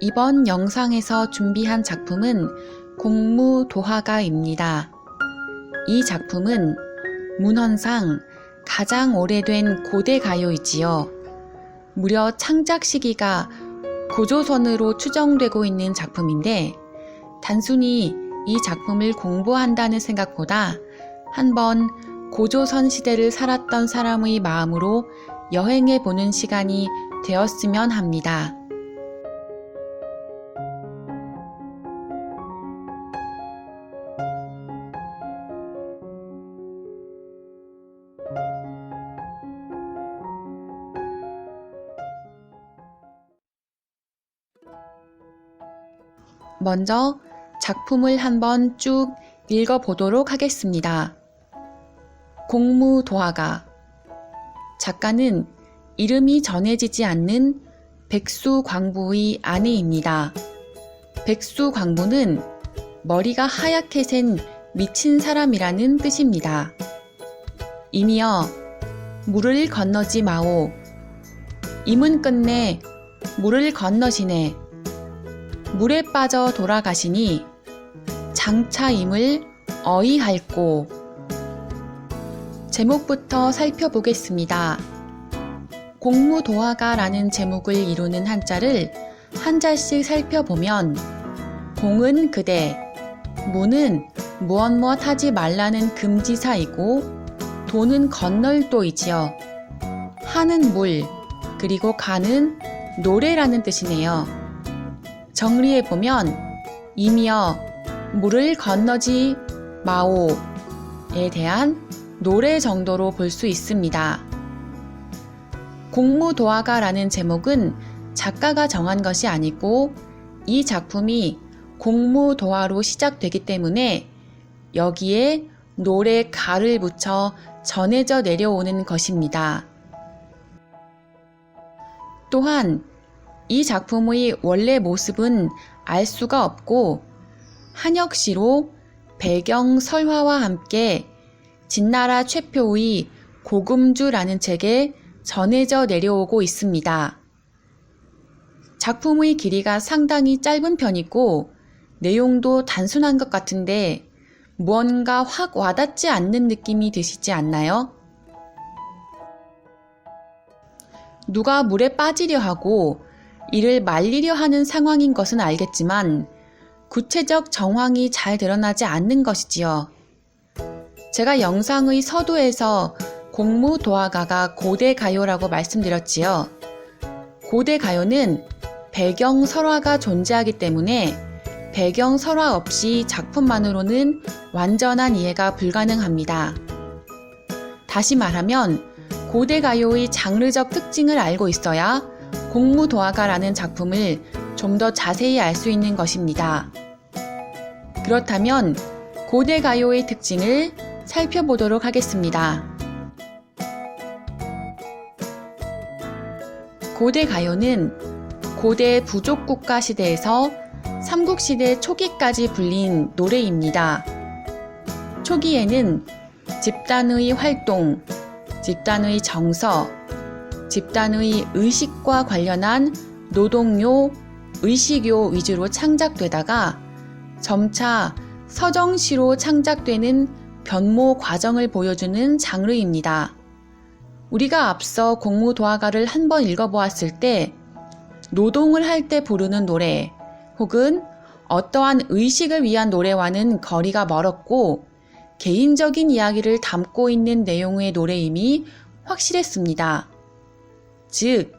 이번 영상에서 준비한 작품은 공무도화가입니다. 이 작품은 문헌상 가장 오래된 고대 가요이지요. 무려 창작 시기가 고조선으로 추정되고 있는 작품인데 단순히 이 작품을 공부한다는 생각보다 한번 고조선 시대를 살았던 사람의 마음으로 여행해 보는 시간이 되었으면 합니다. 먼저 작품을 한번 쭉 읽어보도록 하겠습니다. 공무도화가. 작가는 이름이 전해지지 않는 백수광부의 아내입니다. 백수광부는 머리가 하얗게 센 미친 사람이라는 뜻입니다. 이미여 물을 건너지 마오. 임은 끝내 물을 건너시네. 물에 빠져 돌아가시니 장차 임을 어이할꼬. 제목부터 살펴보겠습니다. 공무도화가라는 제목을 이루는 한자를 한 자씩 살펴보면 공은 그대, 무는 무엇 하지 말라는 금지사이고 도는 건널도이지요. 하는 물, 그리고 가는 노래라는 뜻이네요. 정리해보면 이미여 물을 건너지 마오에 대한 노래 정도로 볼 수 있습니다. 공무도화가라는 제목은 작가가 정한 것이 아니고 이 작품이 공무도화로 시작되기 때문에 여기에 노래 가를 붙여 전해져 내려오는 것입니다. 또한 이 작품의 원래 모습은 알 수가 없고 한역시로 배경 설화와 함께 진나라 최표의 고금주라는 책에 전해져 내려오고 있습니다. 작품의 길이가 상당히 짧은 편이고 내용도 단순한 것 같은데 무언가 확 와닿지 않는 느낌이 드시지 않나요? 누가 물에 빠지려 하고 이를 말리려 하는 상황인 것은 알겠지만 구체적 정황이 잘 드러나지 않는 것이지요. 제가 영상의 서두에서 공무도화가가 고대 가요라고 말씀드렸지요. 고대 가요는 배경 설화가 존재하기 때문에 배경 설화 없이 작품만으로는 완전한 이해가 불가능합니다. 다시 말하면 고대 가요의 장르적 특징을 알고 있어야 공무도화가라는 작품을 좀 더 자세히 알 수 있는 것입니다. 그렇다면 고대 가요의 특징을 살펴보도록 하겠습니다. 고대 가요는 고대 부족국가 시대에서 삼국시대 초기까지 불린 노래입니다. 초기에는 집단의 활동, 집단의 정서, 집단의 의식과 관련한 노동요, 의식요 위주로 창작되다가 점차 서정시로 창작되는 변모 과정을 보여주는 장르입니다. 우리가 앞서 공무도화가를 한번 읽어보았을 때 노동을 할 때 부르는 노래 혹은 어떠한 의식을 위한 노래와는 거리가 멀었고 개인적인 이야기를 담고 있는 내용의 노래임이 확실했습니다. 즉,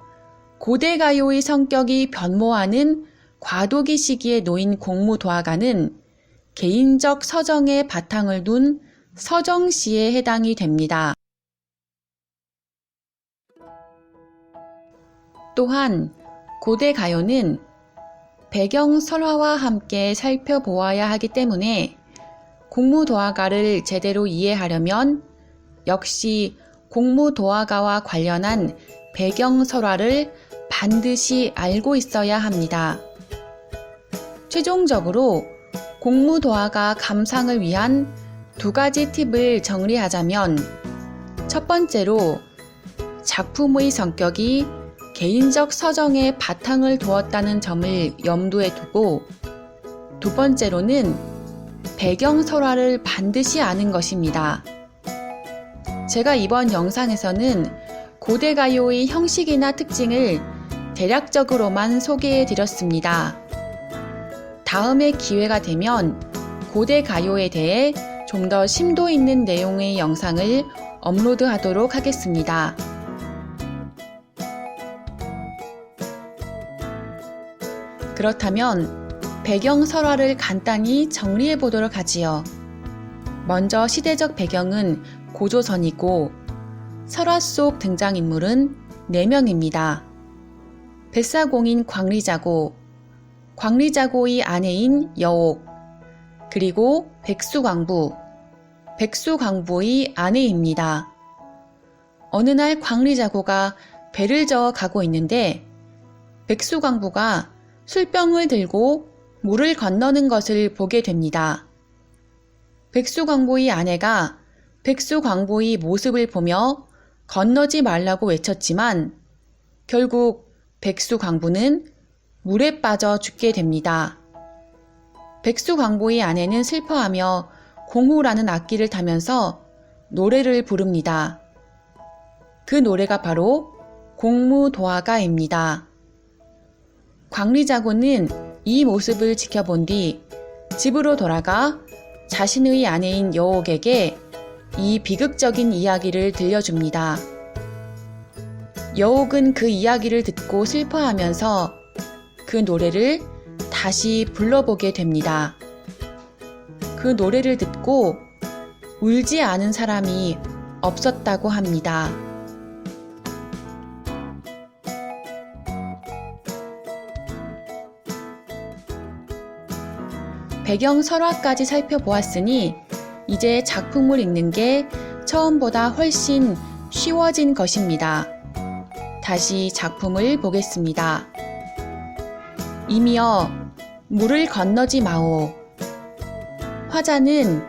고대 가요의 성격이 변모하는 과도기 시기에 놓인 공무도화가는 개인적 서정에 바탕을 둔 서정시에 해당이 됩니다. 또한 고대 가요는 배경 설화와 함께 살펴보아야 하기 때문에 공무도화가를 제대로 이해하려면 역시 공무도화가와 관련한 배경 설화를 반드시 알고 있어야 합니다. 최종적으로 공무도화가 감상을 위한 두 가지 팁을 정리하자면 첫 번째로 작품의 성격이 개인적 서정에 바탕을 두었다는 점을 염두에 두고, 두 번째로는 배경 설화를 반드시 아는 것입니다. 제가 이번 영상에서는 고대 가요의 형식이나 특징을 대략적으로만 소개해 드렸습니다. 다음에 기회가 되면 고대 가요에 대해 좀 더 심도 있는 내용의 영상을 업로드하도록 하겠습니다. 그렇다면 배경 설화를 간단히 정리해 보도록 하지요. 먼저 시대적 배경은 고조선이고 설화 속 등장인물은 4명입니다. 뱃사공인 광리자고, 광리자고의 아내인 여옥, 그리고 백수광부, 백수광부의 아내입니다. 어느 날 광리자고가 배를 저어 가고 있는데 백수광부가 술병을 들고 물을 건너는 것을 보게 됩니다. 백수광부의 아내가 백수광부의 모습을 보며 건너지 말라고 외쳤지만 결국 백수광부는 물에 빠져 죽게 됩니다. 백수광부의 아내는 슬퍼하며 공후라는 악기를 타면서 노래를 부릅니다. 그 노래가 바로 공무도화가입니다. 광리자고는 이 모습을 지켜본 뒤 집으로 돌아가 자신의 아내인 여옥에게 이 비극적인 이야기를 들려줍니다. 여옥은 그 이야기를 듣고 슬퍼하면서 그 노래를 다시 불러보게 됩니다. 그 노래를 듣고 울지 않은 사람이 없었다고 합니다. 배경 설화까지 살펴보았으니 이제 작품을 읽는 게 처음보다 훨씬 쉬워진 것입니다. 다시 작품을 보겠습니다. 이미여 물을 건너지 마오. 화자는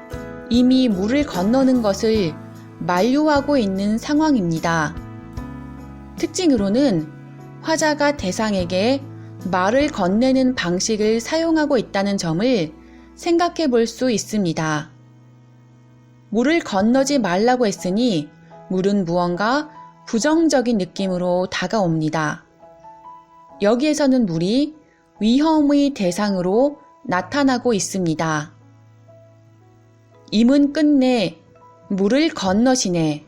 이미 물을 건너는 것을 만류하고 있는 상황입니다. 특징으로는 화자가 대상에게 말을 건네는 방식을 사용하고 있다는 점을 생각해 볼 수 있습니다. 물을 건너지 말라고 했으니 물은 무언가 부정적인 느낌으로 다가옵니다. 여기에서는 물이 위험의 대상으로 나타나고 있습니다. 임은 끝내 물을 건너시네.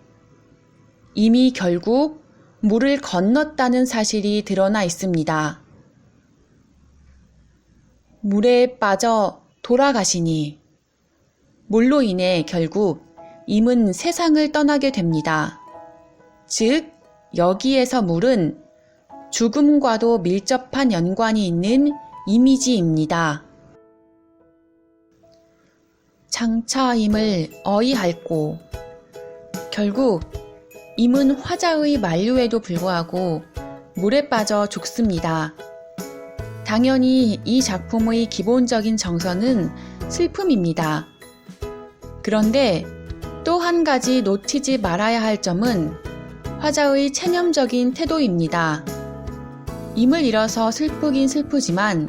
이미 결국 물을 건넜다는 사실이 드러나 있습니다. 물에 빠져 돌아가시니. 물로 인해 결국 임은 세상을 떠나게 됩니다. 즉, 여기에서 물은 죽음과도 밀접한 연관이 있는 이미지입니다. 장차 임을 어이할고. 결국 임은 화자의 만류에도 불구하고 물에 빠져 죽습니다. 당연히 이 작품의 기본적인 정서는 슬픔입니다. 그런데 또 한 가지 놓치지 말아야 할 점은 화자의 체념적인 태도입니다. 임을 잃어서 슬프긴 슬프지만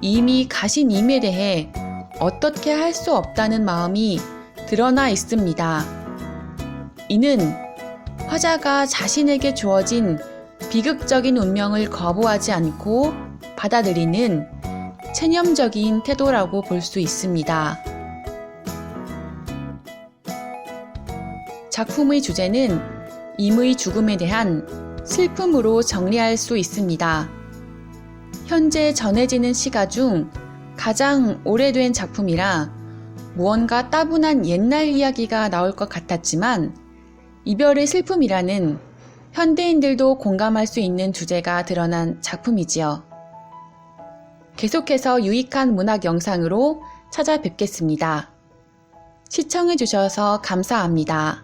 이미 가신 임에 대해 어떻게 할 수 없다는 마음이 드러나 있습니다. 이는 화자가 자신에게 주어진 비극적인 운명을 거부하지 않고 받아들이는 체념적인 태도라고 볼 수 있습니다. 작품의 주제는 임의 죽음에 대한 슬픔으로 정리할 수 있습니다. 현재 전해지는 시가 중 가장 오래된 작품이라 무언가 따분한 옛날 이야기가 나올 것 같았지만 이별의 슬픔이라는 현대인들도 공감할 수 있는 주제가 드러난 작품이지요. 계속해서 유익한 문학 영상으로 찾아뵙겠습니다. 시청해주셔서 감사합니다.